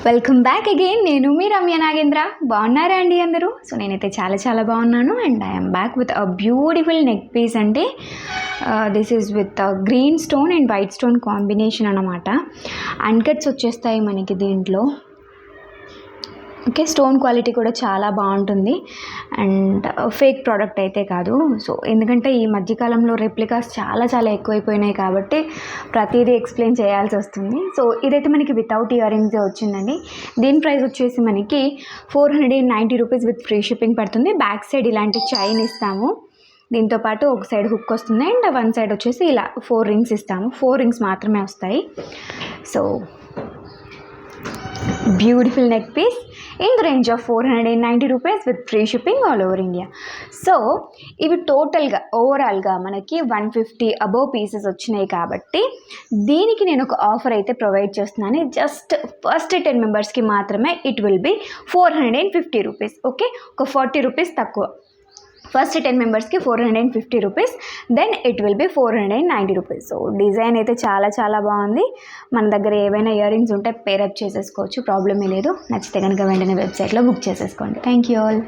Welcome back again. నేను మీ రమ్య నాగేంద్ర. బాగున్నారా అండి అందరూ? సో నేనైతే చాలా బాగున్నాను and I'm back with a beautiful neck piece అండి. This is with green stone and white stone combination అన్నమాట. అన్కట్స్ వచ్చేస్తాయి మనకి దీంట్లో. ఓకే, స్టోన్ క్వాలిటీ కూడా చాలా బాగుంటుంది అండ్ ఫేక్ ప్రోడక్ట్ అయితే కాదు. సో ఎందుకంటే ఈ మధ్యకాలంలో రెప్లికాస్ చాలా ఎక్కువైపోయినాయి కాబట్టి ప్రతిదీ ఎక్స్ప్లెయిన్ చేయాల్సి వస్తుంది. సో ఇదైతే మనకి వితౌట్ ఇయర్ రింగ్స్ వచ్చిందండి. దీని ప్రైస్ వచ్చేసి మనకి 490 రూపీస్ విత్ ఫ్రీ షిప్పింగ్ పడుతుంది. బ్యాక్ సైడ్ ఇలాంటి చైన్ ఇస్తాము. దీంతోపాటు ఒక సైడ్ హుక్ వస్తుంది అండ్ వన్ సైడ్ వచ్చేసి ఇలా 4 రింగ్స్ ఇస్తాము. 4 రింగ్స్ మాత్రమే వస్తాయి. So beautiful neck piece in the range of 490 rupees with free shipping all over India. So ఇవి టోటల్గా ఓవరాల్గా మనకి 150 అబోవ్ పీసెస్ వచ్చినాయి కాబట్టి దీనికి నేను ఒక ఆఫర్ అయితే ప్రొవైడ్ చేస్తున్నాను. జస్ట్ ఫస్ట్ 10 మెంబర్స్కి మాత్రమే it will be 450 rupees. Okay, ఒక 40 రూపీస్ తక్కువ. ఫస్ట్ 10 మెంబర్స్కి 450 rupees, then it will be 490 rupees. So design అయితే చాలా బాగుంది. మన దగ్గర ఏవైనా ఇయర్ రింగ్స్ ఉంటే పేరప్ చేసేసుకోవచ్చు, ప్రాబ్లమే లేదు. నచ్చితే కనుక వెంటనే వెబ్సైట్లో బుక్ చేసేసుకోండి. Thank you all.